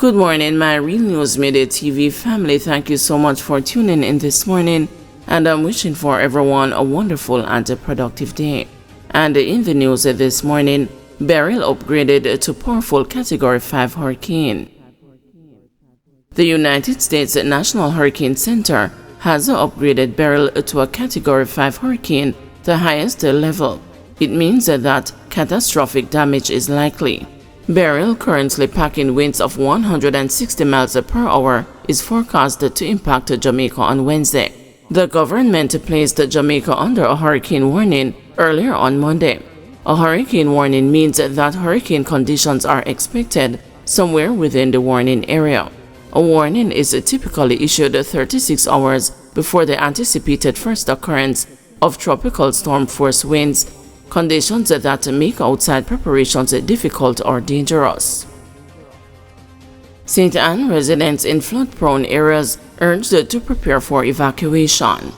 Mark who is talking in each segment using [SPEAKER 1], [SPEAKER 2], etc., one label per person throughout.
[SPEAKER 1] Good morning, my Real News Midday TV family. Thank you so much for tuning in this morning, and I'm wishing for everyone a wonderful and a productive day. And in the news this morning, Beryl upgraded to powerful Category 5 hurricane. The United States National Hurricane Center has upgraded Beryl to a Category 5 hurricane, the highest level. It means that catastrophic damage is likely. Beryl, currently packing winds of 160 miles per hour, is forecast to impact Jamaica on Wednesday. The government placed Jamaica under a hurricane warning earlier on Monday. A hurricane warning means that hurricane conditions are expected somewhere within the warning area. A warning is typically issued 36 hours before the anticipated first occurrence of tropical storm force winds, conditions that make outside preparations difficult or dangerous. St. Anne residents in flood-prone areas urged to prepare for evacuation.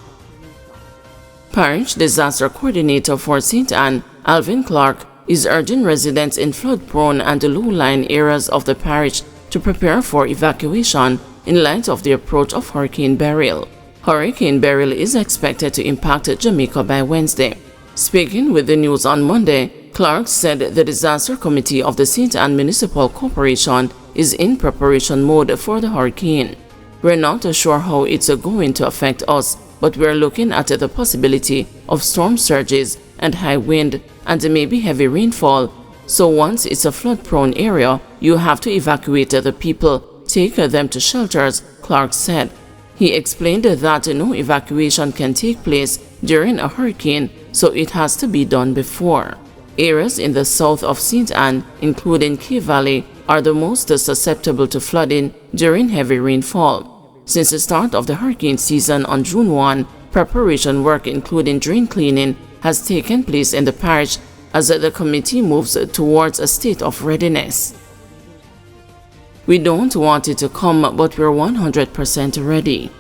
[SPEAKER 1] Parish Disaster Coordinator for St. Anne, Alvin Clark, is urging residents in flood-prone and low-lying areas of the parish to prepare for evacuation in light of the approach of Hurricane Beryl. Hurricane Beryl is expected to impact Jamaica by Wednesday. Speaking with the news on Monday, Clark said the disaster committee of the St. Anne Municipal Corporation is in preparation mode for the hurricane. We're not sure how it's going to affect us, but we're looking at the possibility of storm surges and high wind and maybe heavy rainfall. So once it's a flood-prone area, you have to evacuate the people, take them to shelters, Clark said. He explained that no evacuation can take place during a hurricane, so it has to be done before. Areas in the south of St. Anne, including Key Valley, are the most susceptible to flooding during heavy rainfall. Since the start of the hurricane season on June 1, preparation work including drain cleaning has taken place in the parish as the committee moves towards a state of readiness. We don't want it to come, but we're 100% ready.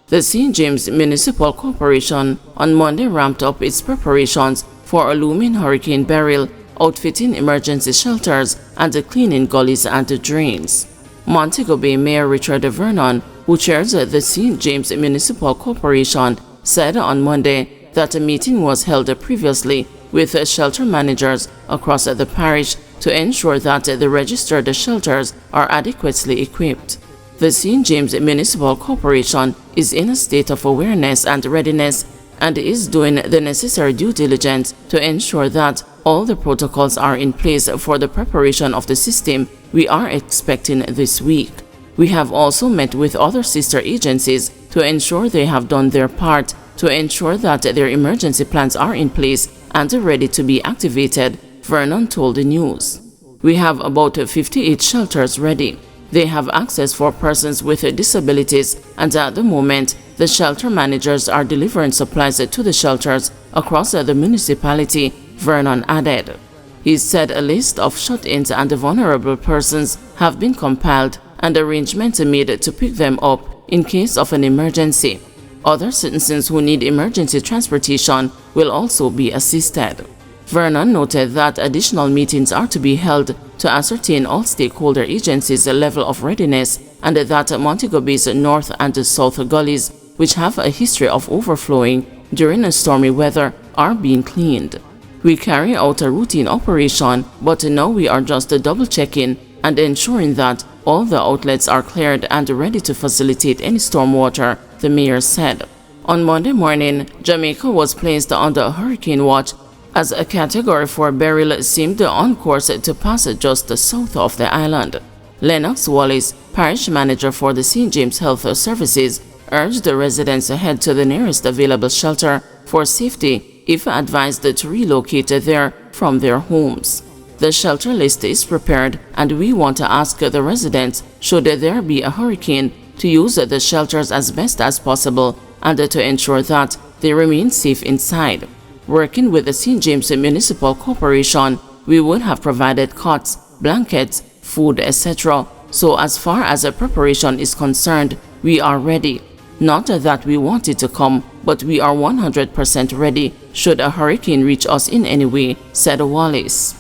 [SPEAKER 1] The St. James Municipal Corporation on Monday ramped up its preparations for a looming Hurricane Beryl, outfitting emergency shelters and cleaning gullies and drains. Montego Bay Mayor Richard Vernon, who chairs the St. James Municipal Corporation, said on Monday that a meeting was held previously with shelter managers across the parish to ensure that the registered shelters are adequately equipped. The St. James Municipal Corporation is in a state of awareness and readiness and is doing the necessary due diligence to ensure that all the protocols are in place for the preparation of the system we are expecting this week. We have also met with other sister agencies to ensure they have done their part to ensure that their emergency plans are in place and ready to be activated, Vernon told the news. We have about 58 shelters ready. They have access for persons with disabilities, and at the moment, the shelter managers are delivering supplies to the shelters across the municipality, Vernon added. He said a list of shut-ins and vulnerable persons have been compiled and arrangements made to pick them up in case of an emergency. Other citizens who need emergency transportation will also be assisted. Vernon noted that additional meetings are to be held to ascertain all stakeholder agencies' level of readiness and that Montego Bay's north and south gullies, which have a history of overflowing during stormy weather, are being cleaned. We carry out a routine operation, but now we are just double-checking and ensuring that all the outlets are cleared and ready to facilitate any stormwater, the mayor said. On Monday morning, Jamaica was placed under hurricane watch as a Category 4 Beryl seemed on course to pass just south of the island. Lennox Wallace, parish manager for the St. James Health Services, urged the residents to head to the nearest available shelter for safety if advised to relocate there from their homes. The shelter list is prepared, and we want to ask the residents, should there be a hurricane, to use the shelters as best as possible and to ensure that they remain safe inside. Working with the St. James Municipal Corporation, we would have provided cots, blankets, food, etc. So as far as the preparation is concerned, we are ready. Not that we want it to come, but we are 100% ready should a hurricane reach us in any way, said Wallace.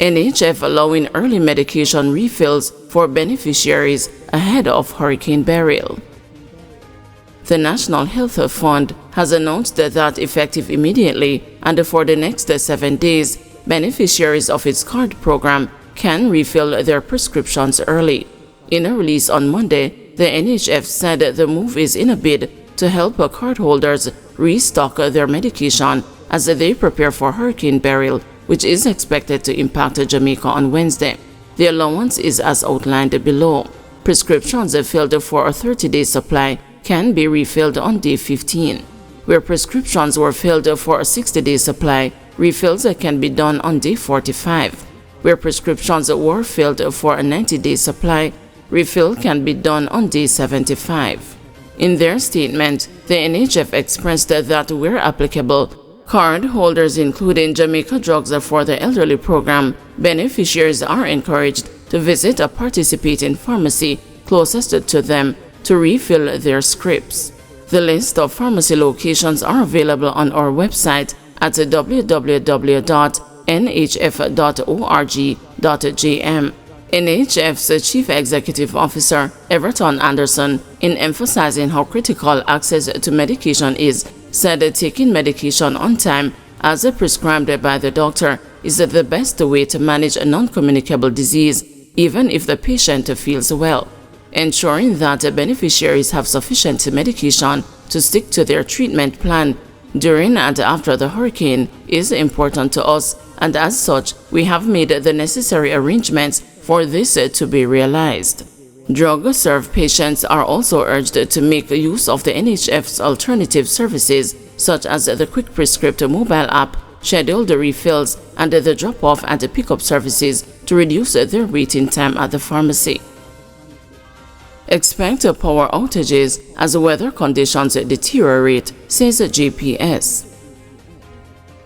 [SPEAKER 1] NHF allowing early medication refills for beneficiaries ahead of Hurricane Beryl. The National Health Fund has announced that effective immediately and for the next 7 days, beneficiaries of its card program can refill their prescriptions early. In a release on Monday, the NHF said the move is in a bid to help cardholders restock their medication as they prepare for Hurricane Beryl, which is expected to impact Jamaica on Wednesday. The allowance is as outlined below. Prescriptions filled for a 30-day supply can be refilled on day 15. Where prescriptions were filled for a 60-day supply, refills can be done on day 45. Where prescriptions were filled for a 90-day supply, refill can be done on day 75. In their statement, the NHF expressed that where applicable, card holders including Jamaica Drugs for the Elderly program, beneficiaries are encouraged to visit a participating pharmacy closest to them to refill their scripts. The list of pharmacy locations are available on our website at www.nhf.org.jm. NHF's Chief Executive Officer, Everton Anderson, in emphasizing how critical access to medication is, said taking medication on time as prescribed by the doctor is the best way to manage a non-communicable disease, even if the patient feels well. Ensuring that beneficiaries have sufficient medication to stick to their treatment plan during and after the hurricane is important to us, and as such, we have made the necessary arrangements for this to be realized. Drug-served patients are also urged to make use of the NHF's alternative services, such as the Quick Prescript mobile app, scheduled refills, and the drop-off and pick-up services to reduce their waiting time at the pharmacy. Expect power outages as weather conditions deteriorate, says JPS.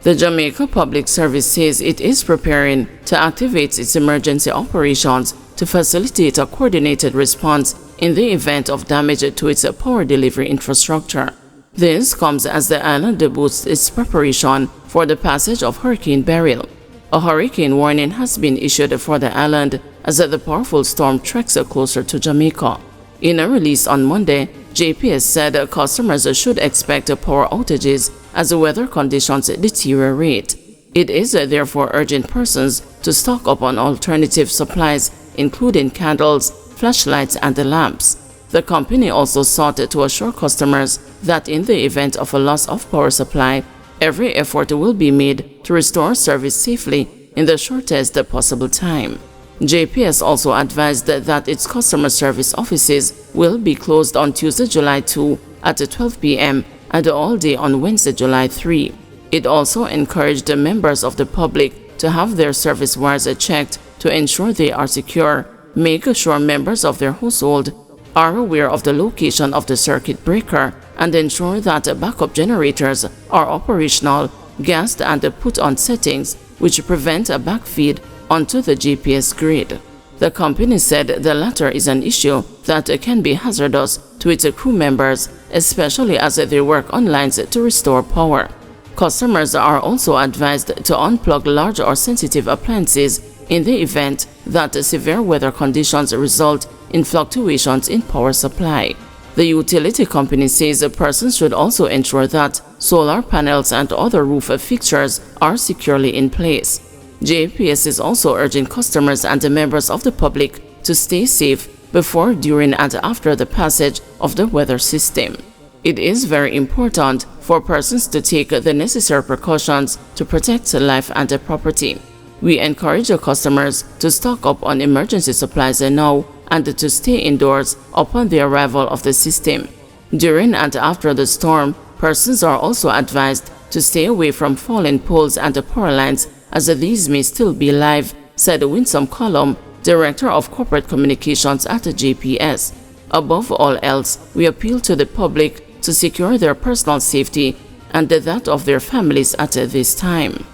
[SPEAKER 1] The Jamaica Public Service says it is preparing to activate its emergency operations to facilitate a coordinated response in the event of damage to its power delivery infrastructure. This comes as the island boosts its preparation for the passage of Hurricane Beryl. A hurricane warning has been issued for the island as the powerful storm treks closer to Jamaica. In a release on Monday, JPS said customers should expect power outages as weather conditions deteriorate. It is therefore urging persons to stock up on alternative supplies, including candles, flashlights, and lamps. The company also sought to assure customers that in the event of a loss of power supply, every effort will be made to restore service safely in the shortest possible time. JPS also advised that its customer service offices will be closed on Tuesday, July 2 at 12 p.m. and all day on Wednesday, July 3. It also encouraged the members of the public to have their service wires checked to ensure they are secure, make sure members of their household are aware of the location of the circuit breaker, and ensure that backup generators are operational, gassed, and put on settings which prevent a backfeed onto the GPS grid. The company said the latter is an issue that can be hazardous to its crew members, especially as they work on lines to restore power. Customers are also advised to unplug large or sensitive appliances in the event that severe weather conditions result in fluctuations in power supply. The utility company says persons should also ensure that solar panels and other roof fixtures are securely in place. JPS is also urging customers and the members of the public to stay safe before, during, and after the passage of the weather system. It is very important for persons to take the necessary precautions to protect life and property. We encourage our customers to stock up on emergency supplies now and to stay indoors upon the arrival of the system. During and after the storm, persons are also advised to stay away from fallen poles and power lines, as these may still be live, said Winsome Column, Director of Corporate Communications at JPS. Above all else, we appeal to the public to secure their personal safety and that of their families at this time.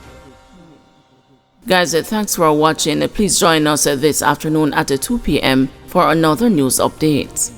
[SPEAKER 1] Guys, thanks for watching. Please join us this afternoon at 2 p.m. for another news update.